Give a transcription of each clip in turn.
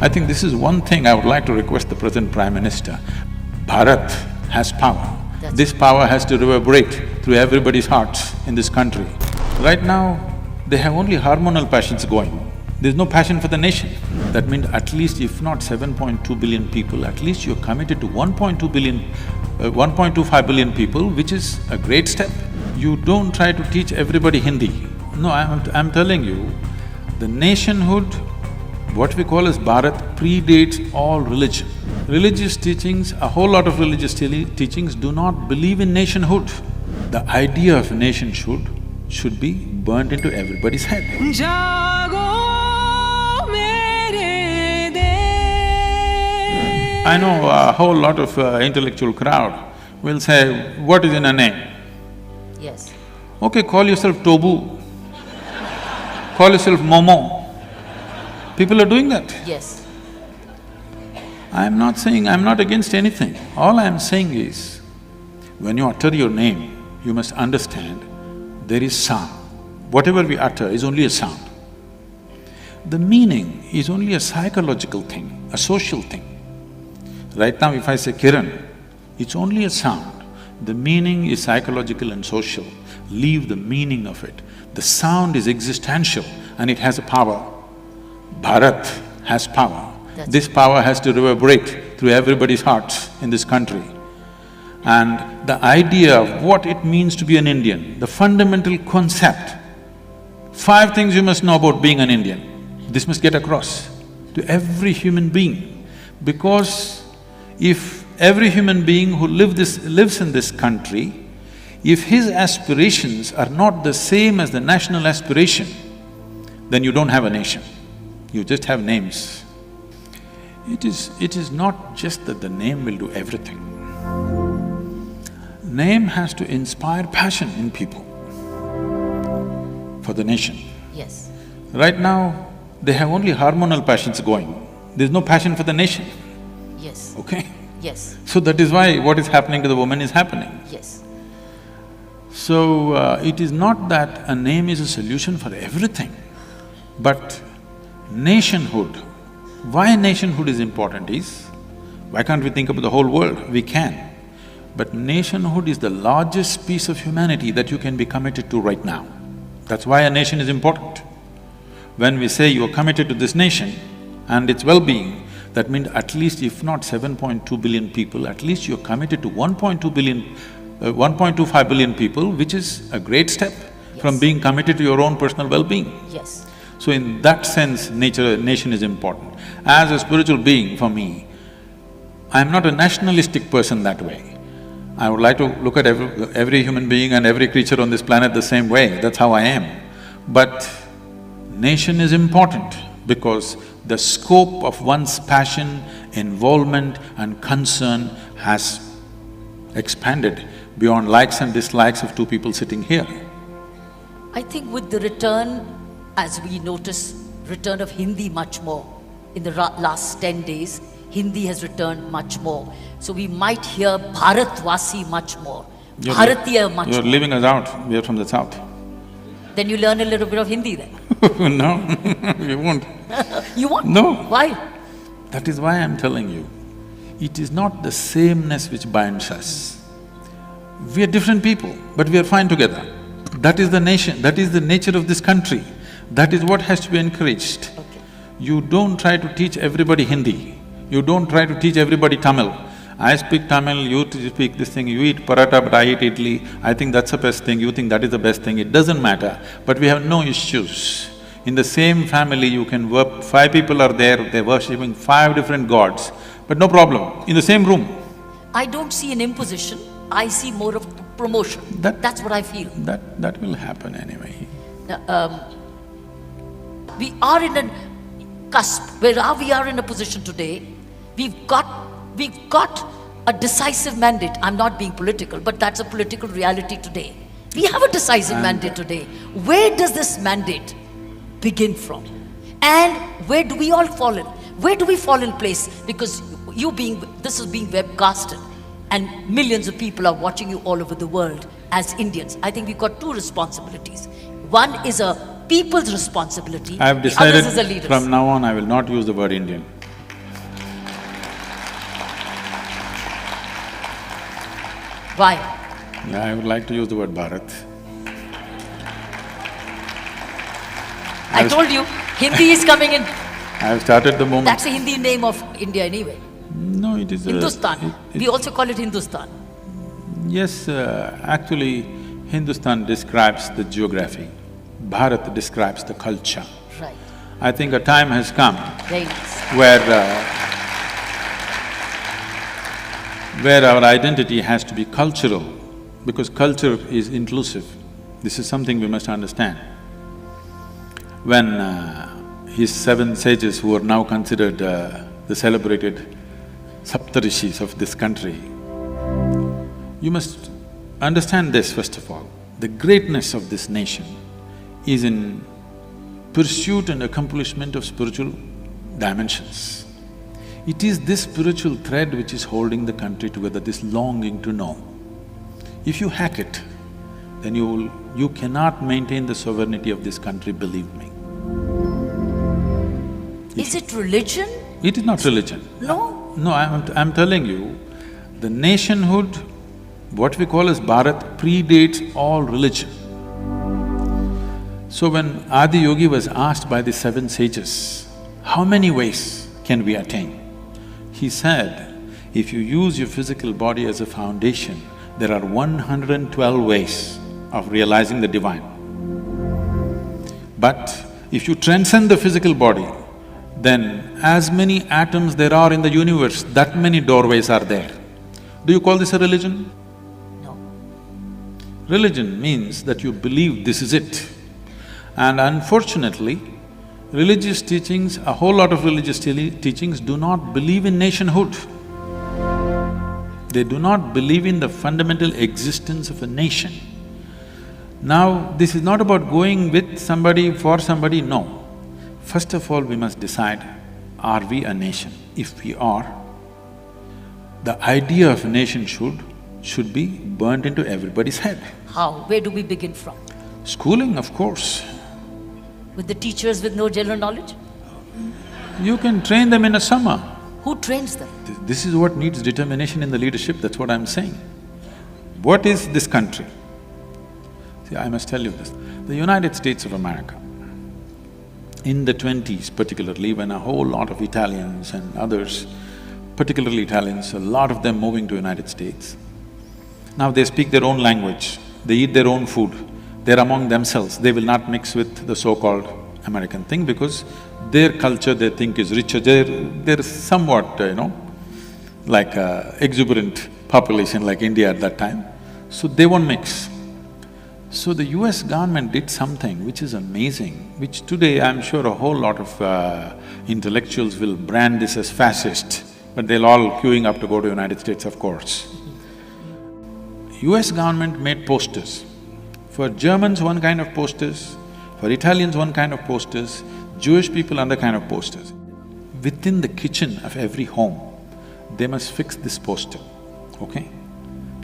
I think this is one thing I would like to request the present Prime Minister. Bharat has power. This power has to reverberate through everybody's hearts in this country. Right now, they have only hormonal passions going. There's no passion for the nation. That means at least if not 7.2 billion people, at least you're committed to 1.2 billion, 1.25 billion people, which is a great step. You don't try to teach everybody Hindi. No, I'm telling you, the nationhood, what we call as Bharat, predates all religion. Religious teachings, a whole lot of religious teachings do not believe in nationhood. The idea of nationhood should be burnt into everybody's head. I know a whole lot of intellectual crowd will say, what is in a name? Yes. Okay, call yourself Tobu, call yourself Momo. People are doing that. Yes. I'm not saying… I'm not against anything. All I'm saying is, when you utter your name, you must understand there is sound. Whatever we utter is only a sound. The meaning is only a psychological thing, a social thing. Right now if I say Kiran, it's only a sound. The meaning is psychological and social. Leave the meaning of it. The sound is existential and it has a power. Bharat has power. This power has to reverberate through everybody's hearts in this country. And the idea of what it means to be an Indian, the fundamental concept, 5 things you must know about being an Indian, this must get across to every human being. Because if every human being who lives in this country, if his aspirations are not the same as the national aspiration, then you don't have a nation, you just have names. It is not just that the name will do everything. Name has to inspire passion in people for the nation. Yes. Right now, they have only hormonal passions going. There's no passion for the nation. Yes. Okay? Yes. So that is why what is happening to the woman is happening. Yes. So, it is not that a name is a solution for everything, but nationhood. Why nationhood is important is, why can't we think about the whole world? We can. But nationhood is the largest piece of humanity that you can be committed to right now. That's why a nation is important. When we say you are committed to this nation and its well-being, that means at least if not 7.2 billion people, at least you're committed to 1.2 billion, 1.25 billion people, which is a great step from being committed to your own personal well-being. Yes. So in that sense, nation is important. As a spiritual being, for me, I'm not a nationalistic person that way. I would like to look at every human being and every creature on this planet the same way, that's how I am. But nation is important because the scope of one's passion, involvement and concern has expanded beyond likes and dislikes of 2 people sitting here. I think with the return, as we notice, return of Hindi much more. In the last 10 days, Hindi has returned much more. So we might hear Bharatvasi much more, Bharatiya much more. You're leaving us out, we are from the south. Then you learn a little bit of Hindi then. No, you won't. You won't? No. Why? That is why I'm telling you, it is not the sameness which binds us. We are different people, but we are fine together. That is the nation, that is the nature of this country. That is what has to be encouraged. Okay. You don't try to teach everybody Hindi, you don't try to teach everybody Tamil. I speak Tamil, you speak this thing, you eat paratha but I eat idli, I think that's the best thing, you think that is the best thing, it doesn't matter. But we have no issues. In the same family you can work… 5 people are there, they're worshipping 5 different gods, but no problem, in the same room. I don't see an imposition, I see more of promotion. That's what I feel. That will happen anyway. We are in a cusp, we are in a position today, we've got a decisive mandate. I'm not being political, but that's a political reality today. We have a decisive mandate today. Where does this mandate begin from? And where do we all fall in? Where do we fall in place? Because this is being webcasted and millions of people are watching you all over the world as Indians. I think we've got 2 responsibilities. One is a people's responsibility, I have decided the others is a leader's. from now on I will not use the word Indian. Why? Yeah, I would like to use the word Bharat. I told you, Hindi is coming in. I have started the moment… That's the Hindi name of India anyway. No, it is… Hindustan. We also call it Hindustan. Yes, actually, Hindustan describes the geography, Bharat describes the culture. Right. I think a time has come Very nice. where our identity has to be cultural, because culture is inclusive. This is something we must understand. When his 7 sages, who are now considered the celebrated Saptarishis of this country, you must understand this first of all. The greatness of this nation is in pursuit and accomplishment of spiritual dimensions. It is this spiritual thread which is holding the country together, this longing to know. If you hack it, then you cannot maintain the sovereignty of this country, believe me. Is it religion? It is not religion. No. No, I'm telling you, the nationhood, what we call as Bharat, predates all religion. So when Adi Yogi was asked by the 7 sages, how many ways can we attain? He said, if you use your physical body as a foundation, there are 112 ways of realizing the divine. But if you transcend the physical body, then as many atoms there are in the universe, that many doorways are there. Do you call this a religion? No. Religion means that you believe this is it. And unfortunately, religious teachings, a whole lot of religious teachings do not believe in nationhood. They do not believe in the fundamental existence of a nation. Now, this is not about going with somebody, for somebody, no. First of all, we must decide, are we a nation? If we are, the idea of a nation should be burnt into everybody's head. How? Where do we begin from? Schooling, of course. With the teachers with no general knowledge? You can train them in a summer. Who trains them? This is what needs determination in the leadership, that's what I'm saying. What is this country? See, I must tell you this, the United States of America, in the 20s particularly, when a whole lot of Italians and others, particularly Italians, a lot of them moving to United States, now they speak their own language, they eat their own food, they're among themselves, they will not mix with the so-called American thing because their culture they think is richer, they're somewhat, like exuberant population like India at that time, so they won't mix. So the US government did something which is amazing, which today I'm sure a whole lot of intellectuals will brand this as fascist, but they'll all queuing up to go to United States, of course. US government made posters. For Germans, one kind of posters, for Italians, one kind of posters, Jewish people, another kind of posters. Within the kitchen of every home, they must fix this poster, okay?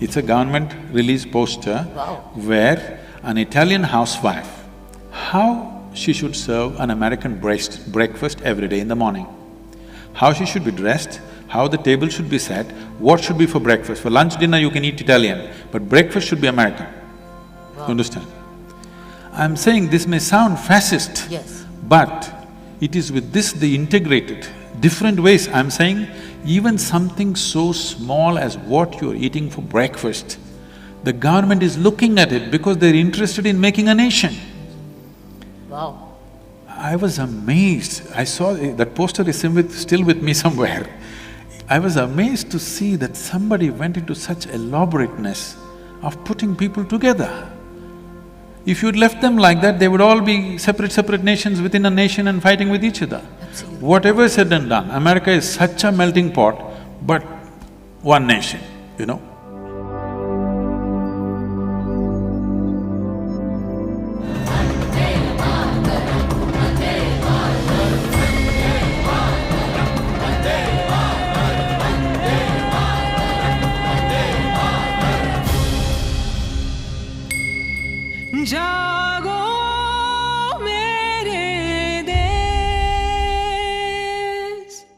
It's a government-released poster where an Italian housewife, how she should serve an American breakfast every day in the morning, how she should be dressed, how the table should be set, what should be for breakfast. For lunch, dinner you can eat Italian, but breakfast should be American. You understand? I'm saying this may sound fascist, yes, but it is with this they integrated different ways. I'm saying even something so small as what you're eating for breakfast, the government is looking at it because they're interested in making a nation. Wow. I was amazed, I saw… that poster is still with me somewhere. I was amazed to see that somebody went into such elaborateness of putting people together. If you'd left them like that, they would all be separate nations within a nation and fighting with each other. Absolutely. Whatever said and done, America is such a melting pot, but one nation,